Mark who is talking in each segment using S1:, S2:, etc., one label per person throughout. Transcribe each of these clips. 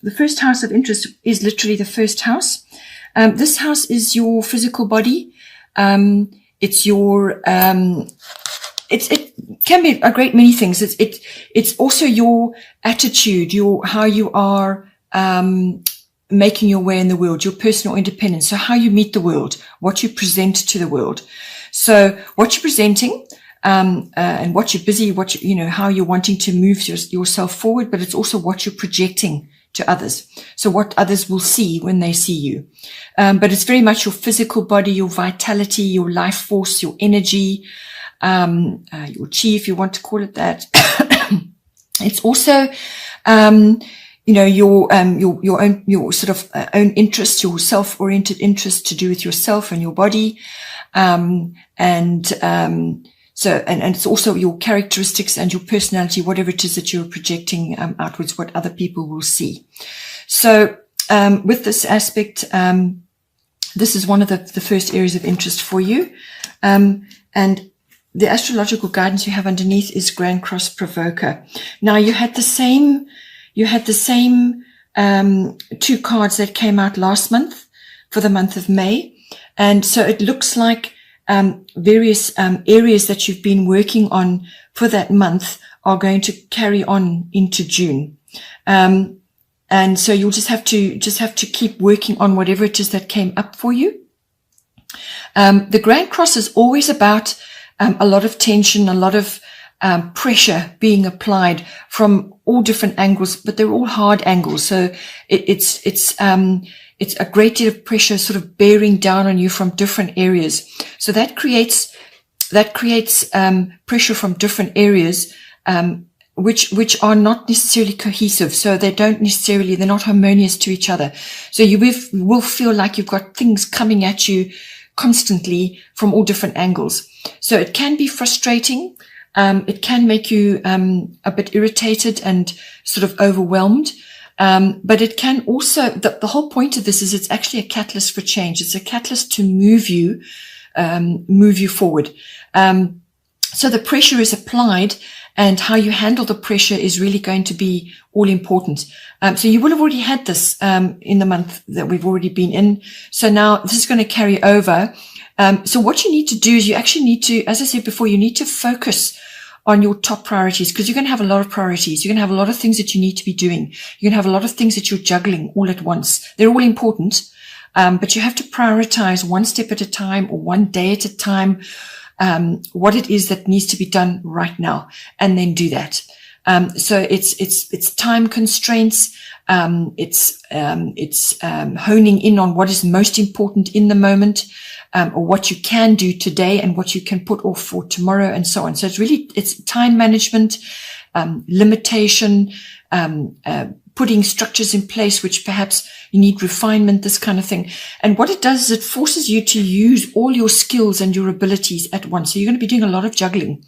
S1: the first house of interest is literally the first house. This house is your physical body. It's your, it can be a great many things. It's also your attitude, how you are, making your way in the world, your personal independence. So how you meet the world, what you present to the world. So what you're presenting, and what you're busy, how you're wanting to move yourself forward, but it's also what you're projecting to others. So what others will see when they see you. But it's very much your physical body, your vitality, your life force, your energy, your chi, if you want to call it that. It's also, your sort of own interest, your self-oriented interest to do with yourself and your body. So it's also your characteristics and your personality, whatever it is that you're projecting outwards, what other people will see. So with this aspect, this is one of the first areas of interest for you. And the astrological guidance you have underneath is Grand Cross Provoker. Now you had the same two cards that came out last month for the month of May. And so it looks like various areas that you've been working on for that month are going to carry on into June. And so you'll just have to keep working on whatever it is that came up for you. The Grand Cross is always about a lot of tension, a lot of pressure being applied from all different angles, but they're all hard angles. So it's a great deal of pressure sort of bearing down on you from different areas. So that creates pressure from different areas, which are not necessarily cohesive. So they're not harmonious to each other. So you will feel like you've got things coming at you constantly from all different angles. So it can be frustrating. It can make you a bit irritated and sort of overwhelmed. But it can also, the whole point of this is it's actually a catalyst for change. It's a catalyst to move you forward. So the pressure is applied, and how you handle the pressure is really going to be all important. So you will have already had this in the month that we've already been in. So now this is going to carry over. So what you need to do is you actually need to, as I said before, you need to focus on your top priorities, because you're going to have a lot of priorities. You're going to have a lot of things that you need to be doing. You're going to have a lot of things that you're juggling all at once. They're all important, but you have to prioritize one step at a time or one day at a time, what it is that needs to be done right now, and then do that. So it's time constraints. It's honing in on what is most important in the moment, or what you can do today and what you can put off for tomorrow, and so on. So it's time management, limitation, putting structures in place, which perhaps you need refinement, this kind of thing. And what it does is it forces you to use all your skills and your abilities at once. So you're going to be doing a lot of juggling.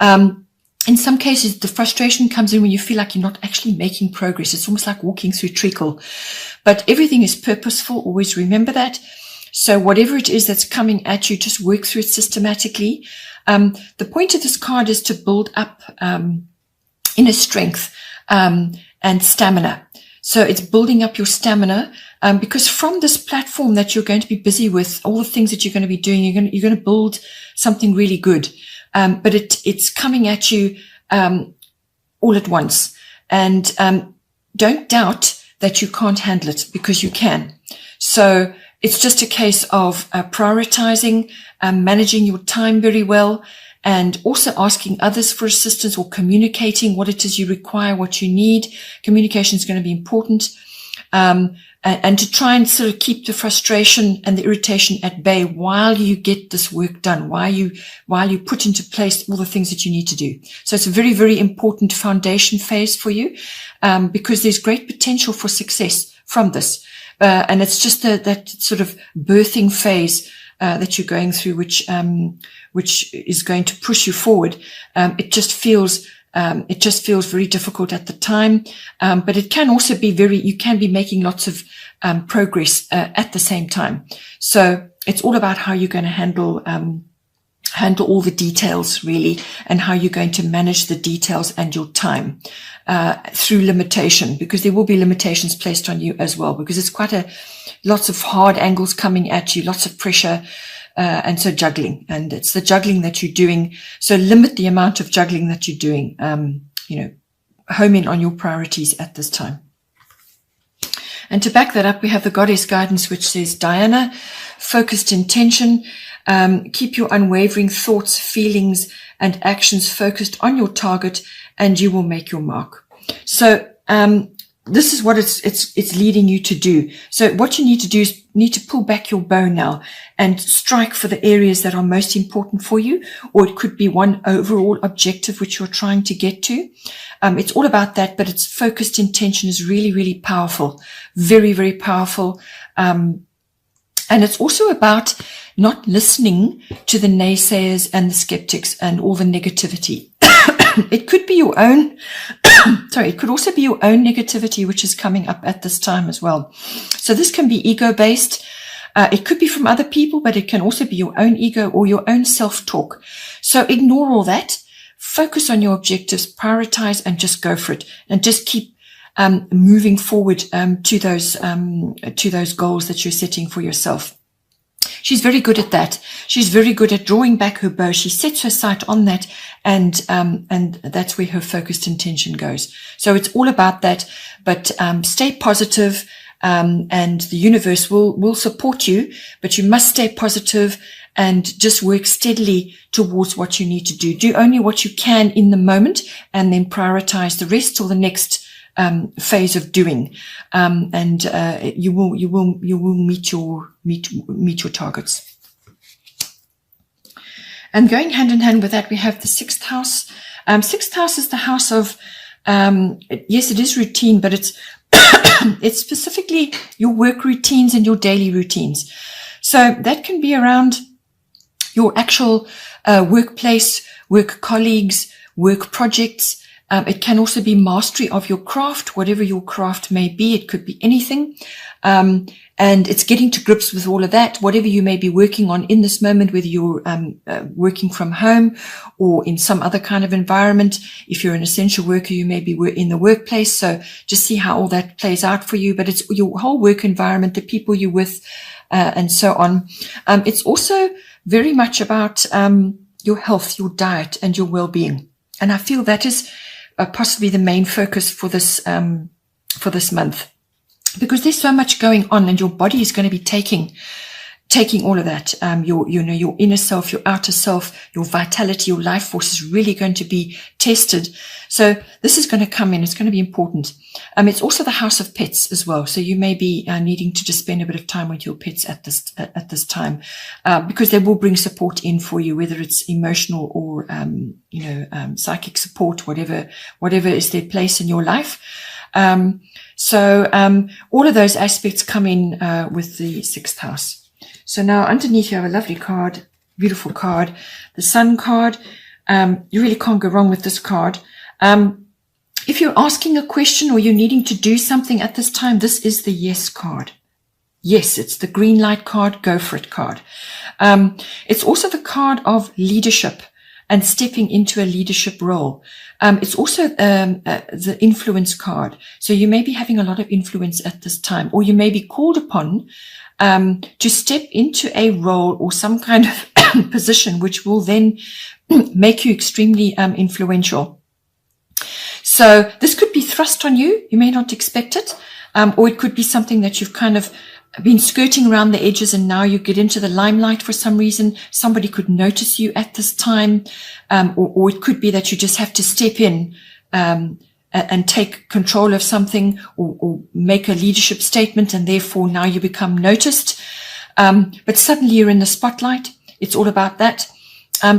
S1: In some cases, the frustration comes in when you feel like you're not actually making progress. It's almost like walking through treacle. But everything is purposeful. Always remember that. So whatever it is that's coming at you, just work through it systematically. The point of this card is to build up inner strength and stamina. So it's building up your stamina, because from this platform that you're going to be busy with, all the things that you're going to be doing, you're going to build something really good. But it's coming at you all at once. And don't doubt that you can't handle it, because you can. So it's just a case of prioritizing, managing your time very well, and also asking others for assistance or communicating what it is you require, what you need. Communication is going to be important. And to try and sort of keep the frustration and the irritation at bay while you get this work done, while you put into place all the things that you need to do. So it's a very, very important foundation phase for you, because there's great potential for success from this. And it's just that sort of birthing phase that you're going through, which is going to push you forward. It just feels very difficult at the time, but it can also be you can be making lots of progress at the same time. So it's all about how you're going to handle handle all the details really, and how you're going to manage the details and your time through limitation, because there will be limitations placed on you as well, because it's quite lots of hard angles coming at you, lots of pressure, and so juggling, and it's the juggling that you're doing. So limit the amount of juggling that you're doing. Home in on your priorities at this time. And to back that up, we have the goddess guidance, which says, Diana, focused intention. Keep your unwavering thoughts, feelings, and actions focused on your target, and you will make your mark. So this is what it's leading you to do. So what you need to do is need to pull back your bow now and strike for the areas that are most important for you, or it could be one overall objective which you're trying to get to. It's all about that, but it's focused intention is really, really powerful, very, very powerful. And it's also about not listening to the naysayers and the skeptics and all the negativity. It could be your own, it could also be your own negativity, which is coming up at this time as well. So this can be ego-based. It could be from other people, but it can also be your own ego or your own self-talk. So ignore all that. Focus on your objectives, prioritize, and just go for it. And just keep moving forward to those goals that you're setting for yourself. She's very good at that. She's very good at drawing back her bow. She sets her sight on that, and that's where her focused intention goes. So it's all about that. But stay positive, and the universe will support you. But you must stay positive and just work steadily towards what you need to do. Do only what you can in the moment, and then prioritize the rest till the next phase of doing, and you will meet your targets. And going hand in hand with that, we have the 6th house. 6th house is the house of yes, it is routine, but it's it's specifically your work routines and your daily routines. So that can be around your actual workplace, work colleagues, work projects. It can also be mastery of your craft, whatever your craft may be. It could be anything. And it's getting to grips with all of that, whatever you may be working on in this moment, whether you're working from home or in some other kind of environment. If you're an essential worker, you may be in the workplace. So just see how all that plays out for you. But it's your whole work environment, the people you're with, and so on. It's also very much about your health, your diet, and your well-being. And I feel that is possibly the main focus for this month, because there's so much going on, and your body is going to be taking all of that. Your inner self, your outer self, your vitality, your life force is really going to be tested. So this is going to come in. It's going to be important. It's also the house of pets as well. So you may be needing to just spend a bit of time with your pets at this time, because they will bring support in for you, whether it's emotional or psychic support, whatever is their place in your life. So all of those aspects come in with the 6th house. So now underneath you have a lovely card, beautiful card, the Sun card. You really can't go wrong with this card. If you're asking a question or you're needing to do something at this time, this is the yes card. Yes, it's the green light card, go for it card. It's also the card of leadership and stepping into a leadership role. It's also the influence card. So you may be having a lot of influence at this time, or you may be called upon to step into a role or some kind of position which will then make you extremely influential. So this could be thrust on you. You may not expect it, or it could be something that you've kind of been skirting around the edges, and now you get into the limelight for some reason. Somebody could notice you at this time, or it could be that you just have to step in and take control of something, or make a leadership statement, and therefore now you become noticed. But suddenly you're in the spotlight. It's all about that.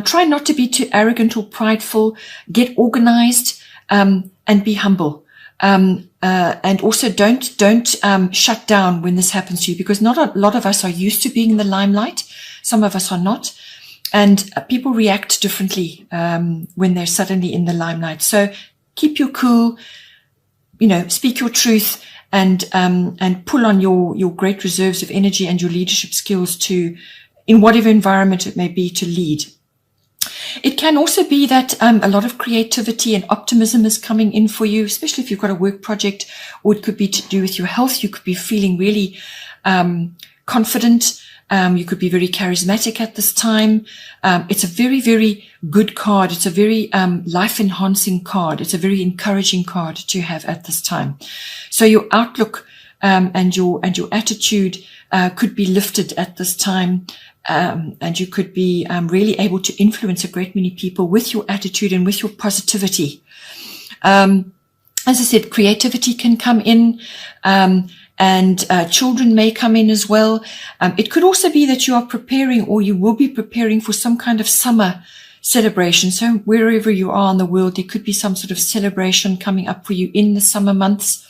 S1: Try not to be too arrogant or prideful. Get organized, and be humble. And also don't shut down when this happens to you, because not a lot of us are used to being in the limelight. Some of us are not. And people react differently when they're suddenly in the limelight. So keep your cool, speak your truth, and pull on your great reserves of energy and your leadership skills in whatever environment it may be, to lead. It can also be that a lot of creativity and optimism is coming in for you, especially if you've got a work project, or it could be to do with your health. You could be feeling really confident. You could be very charismatic at this time. It's a very, very good card. It's a very life-enhancing card. It's a very encouraging card to have at this time. So your outlook and your attitude could be lifted at this time. And you could be really able to influence a great many people with your attitude and with your positivity. As I said, creativity can come in, and children may come in as well. It could also be that you are preparing, or you will be preparing for some kind of summer celebration. So wherever you are in the world, there could be some sort of celebration coming up for you in the summer months.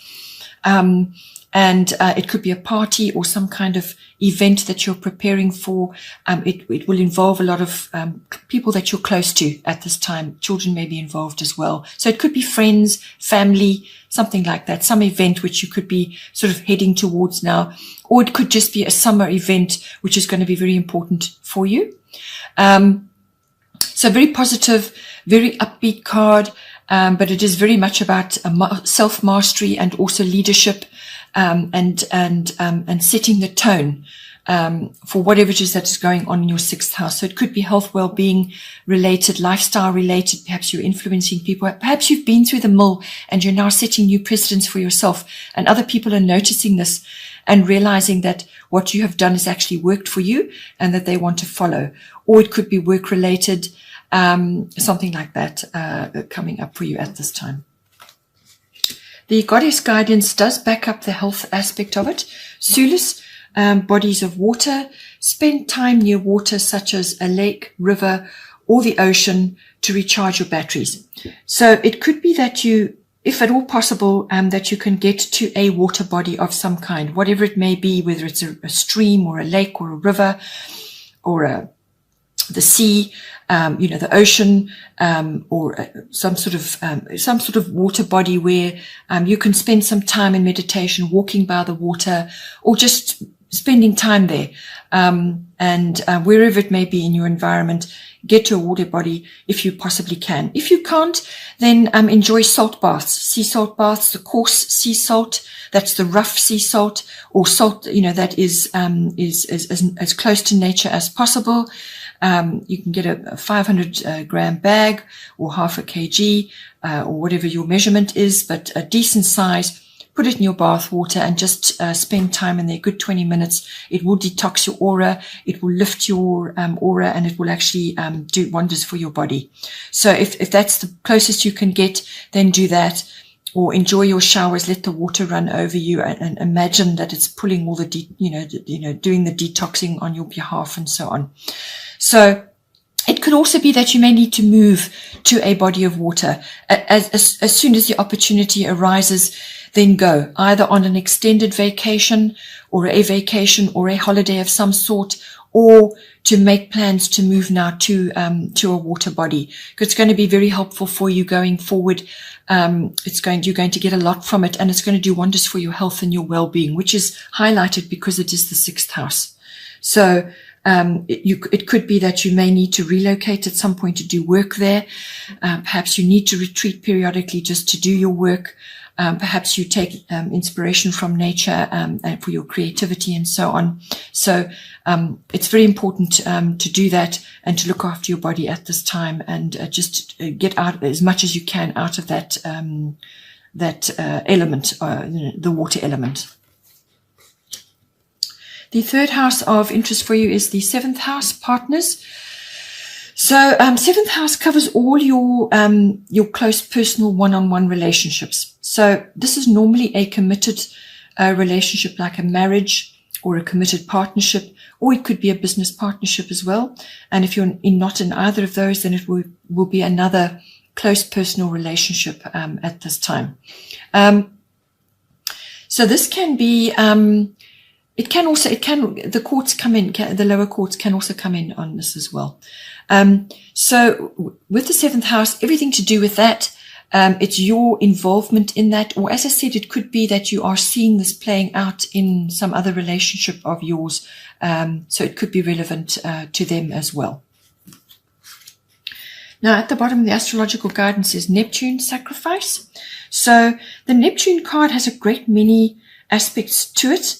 S1: And it could be a party or some kind of event that you're preparing for. It will involve a lot of people that you're close to at this time. Children may be involved as well. So it could be friends, family, something like that, some event which you could be sort of heading towards now. Or it could just be a summer event, which is going to be very important for you. So very positive, very upbeat card, but it is very much about self-mastery and also leadership. And setting the tone for whatever it is that is going on in your sixth house. So it could be health, well-being related, lifestyle related. Perhaps you're influencing people. Perhaps you've been through the mill and you're now setting new precedents for yourself. And other people are noticing this and realizing that what you have done has actually worked for you and that they want to follow. Or it could be work related, something like that coming up for you at this time. The goddess guidance does back up the health aspect of it. Sulis, bodies of water. Spend time near water such as a lake, river, or the ocean to recharge your batteries. So it could be that you, if at all possible, that you can get to a water body of some kind, whatever it may be, whether it's a stream or a lake or a river or the sea, the ocean, or some sort of water body where you can spend some time in meditation, walking by the water, or just spending time there. And wherever it may be in your environment, get to a water body if you possibly can. If you can't, then enjoy salt baths, sea salt baths, the coarse sea salt. That's the rough sea salt, or salt, that is as close to nature as possible. You can get a 500 gram bag or half a kg, or whatever your measurement is, but a decent size. Put it in your bath water and just spend time in there, good 20 minutes. It will detox your aura. It will lift your aura, and it will actually do wonders for your body. So if that's the closest you can get, then do that. Or enjoy your showers, let the water run over you, and imagine that it's pulling all the, doing the detoxing on your behalf and so on. So it could also be that you may need to move to a body of water. As soon as the opportunity arises, then go, either on an extended vacation or a holiday of some sort, or to make plans to move now to a water body. Because it's going to be very helpful for you going forward. You're going to get a lot from it, and it's going to do wonders for your health and your well-being, which is highlighted because it is the sixth house. So it could be that you may need to relocate at some point to do work there. Perhaps you need to retreat periodically just to do your work. Perhaps you take inspiration from nature for your creativity and so on. So it's very important to do that and to look after your body at this time, and just get out as much as you can out of that element, the water element. The third house of interest for you is the seventh house, partners. So seventh house covers all your close personal one-on-one relationships. So this is normally a committed relationship, like a marriage or a committed partnership, or it could be a business partnership as well. And if you're not in either of those, then it will be another close personal relationship at this time. So this can be, the courts come in, the lower courts can also come in on this as well. So with the seventh house, everything to do with that, it's your involvement in that, or as I said, it could be that you are seeing this playing out in some other relationship of yours. So it could be relevant to them as well. Now, at the bottom of the astrological guidance is Neptune sacrifice. So the Neptune card has a great many aspects to it.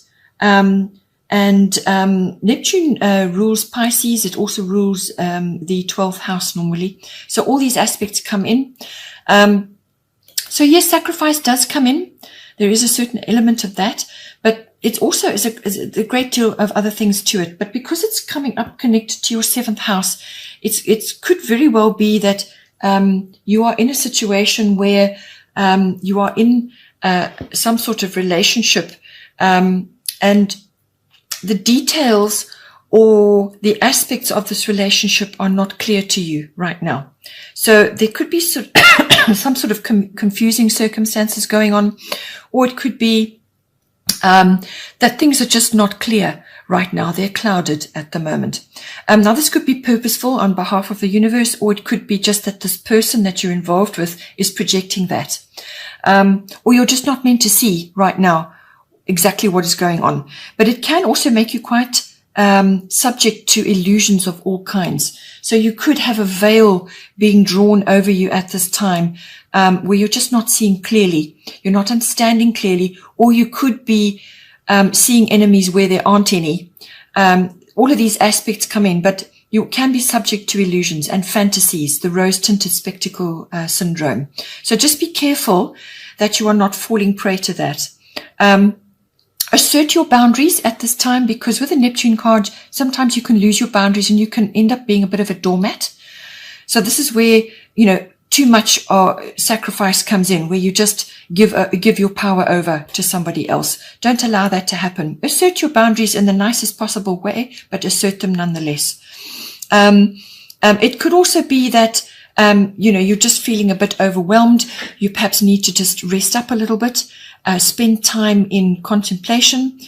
S1: Neptune rules Pisces. It also rules the 12th house normally. So all these aspects come in. So yes, sacrifice does come in. There is a certain element of that, but it also is a great deal of other things to it. But because it's coming up connected to your 7th house, it could very well be that you are in a situation where you are in some sort of relationship, and the details or the aspects of this relationship are not clear to you right now. So there could be some sort of confusing circumstances going on, or it could be that things are just not clear right now. They're clouded at the moment. Now, this could be purposeful on behalf of the universe, or it could be just that this person that you're involved with is projecting that. Or you're just not meant to see right now exactly what is going on. But it can also make you quite subject to illusions of all kinds. So you could have a veil being drawn over you at this time, where you're just not seeing clearly. You're not understanding clearly, or you could be seeing enemies where there aren't any. All of these aspects come in, but you can be subject to illusions and fantasies, the rose-tinted spectacle syndrome. So just be careful that you are not falling prey to that. Assert your boundaries at this time, because with a Neptune card, sometimes you can lose your boundaries and you can end up being a bit of a doormat. So this is where, too much sacrifice comes in, where you just give your power over to somebody else. Don't allow that to happen. Assert your boundaries in the nicest possible way, but assert them nonetheless. It could also be that, you're just feeling a bit overwhelmed. You perhaps need to just rest up a little bit, spend time in contemplation,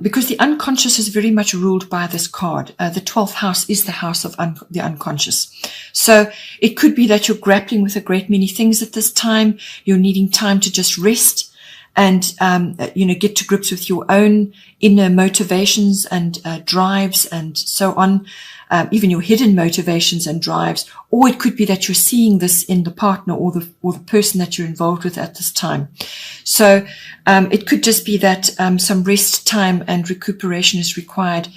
S1: because the unconscious is very much ruled by this card. The 12th house is the house of the unconscious. So it could be that you're grappling with a great many things at this time. You're needing time to just rest and, get to grips with your own inner motivations and drives and so on. Even your hidden motivations and drives, or it could be that you're seeing this in the partner or the person that you're involved with at this time. So it could just be that some rest time and recuperation is required.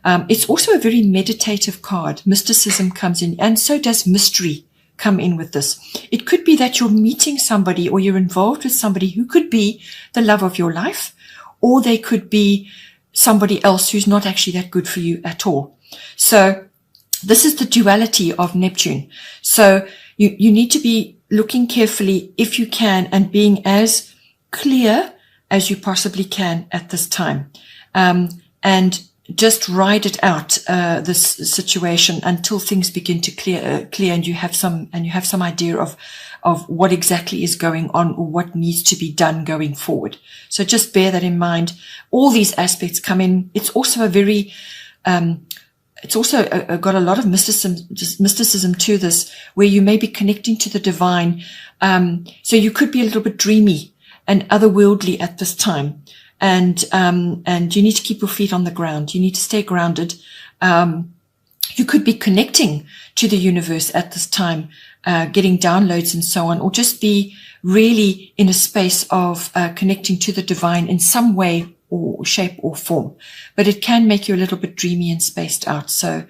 S1: It's also a very meditative card. Mysticism comes in, and so does mystery come in with this. It could be that you're meeting somebody or you're involved with somebody who could be the love of your life, or they could be somebody else who's not actually that good for you at all. So this is the duality of Neptune. So you need to be looking carefully if you can and being as clear as you possibly can at this time. And just ride it out, this situation until things begin to clear and you have some idea of what exactly is going on or what needs to be done going forward. So just bear that in mind. All these aspects come in. It's also got a lot of mysticism to this, where you may be connecting to the divine. So you could be a little bit dreamy and otherworldly at this time. And you need to keep your feet on the ground. You need to stay grounded. You could be connecting to the universe at this time, getting downloads and so on, or just be really in a space of connecting to the divine in some way or shape or form. But it can make you a little bit dreamy and spaced out. So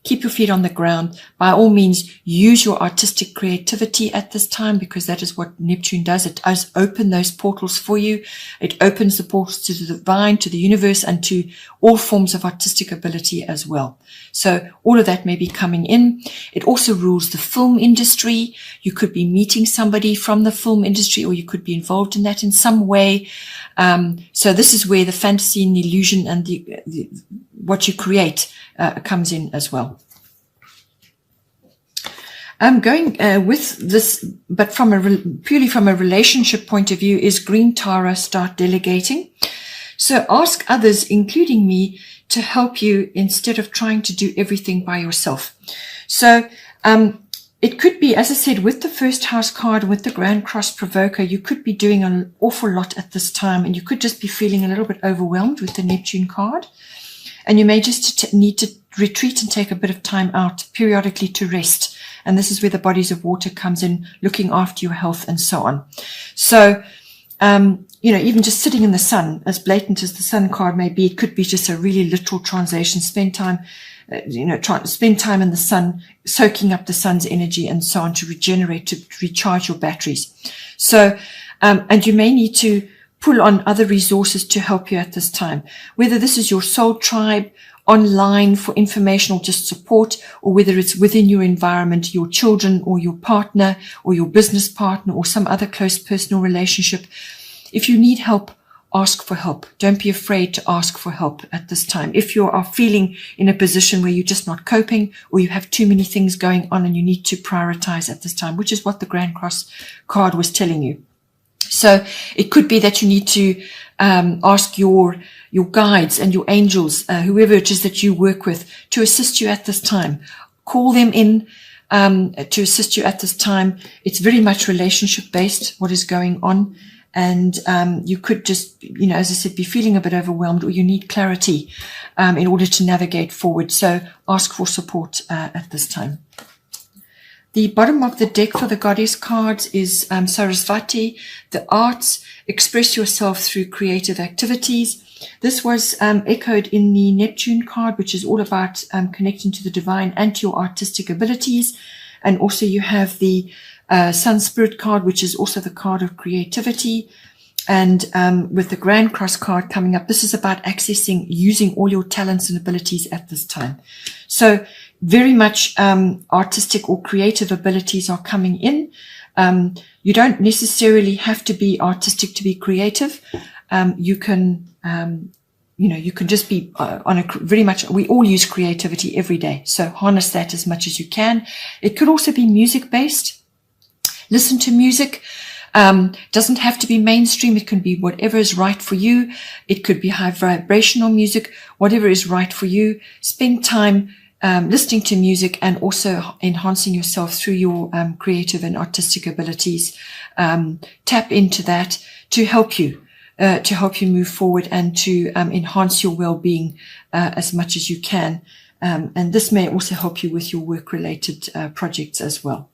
S1: keep your feet on the ground. By all means, use your artistic creativity at this time, because that is what Neptune does. It does open those portals for you. It opens the portals to the divine, to the universe, and to all forms of artistic ability as well. So all of that may be coming in. It also rules the film industry. You could be meeting somebody from the film industry, or you could be involved in that in some way. So this is where the fantasy and the illusion and the what you create comes in as well. Going with this, but purely from a relationship point of view, is Green Tara, start delegating. So ask others, including me, to help you instead of trying to do everything by yourself. So it could be, as I said, with the first house card, with the Grand Cross Provoker, you could be doing an awful lot at this time, and you could just be feeling a little bit overwhelmed with the Neptune card. And you may just need to retreat and take a bit of time out periodically to rest And this is where the bodies of water comes in, looking after your health and so on. So, even just sitting in the sun, as blatant as the sun card may be, it could be just a really literal translation. Spend time, spend time in the sun, soaking up the sun's energy and so on to regenerate, to recharge your batteries. So, and you may need to pull on other resources to help you at this time, whether this is your soul tribe, online for information or just support, or whether it's within your environment, your children or your partner or your business partner or some other close personal relationship. If you need help, ask for help. Don't be afraid to ask for help at this time. If you are feeling in a position where you're just not coping, or you have too many things going on and you need to prioritize at this time, which is what the Grand Cross card was telling you. So it could be that you need to ask your guides and your angels, whoever it is that you work with, to assist you at this time. Call them in to assist you at this time. It's very much relationship based, what is going on. And you could just, as I said, be feeling a bit overwhelmed, or you need clarity in order to navigate forward. So ask for support at this time. The bottom of the deck for the goddess cards is Sarasvati, the arts, express yourself through creative activities. This was echoed in the Neptune card, which is all about connecting to the divine and to your artistic abilities. And also you have the Sun Spirit card, which is also the card of creativity. And with the Grand Cross card coming up, this is about accessing, using all your talents and abilities at this time. So very much artistic or creative abilities are coming in. You don't necessarily have to be artistic to be creative. You can just be very much, we all use creativity every day. So harness that as much as you can. It could also be music based. Listen to music. Doesn't have to be mainstream. It can be whatever is right for you. It could be high vibrational music, whatever is right for you. Spend time listening to music and also enhancing yourself through your creative and artistic abilities. Tap into that to help you move forward and to enhance your well-being as much as you can. And this may also help you with your work-related projects as well.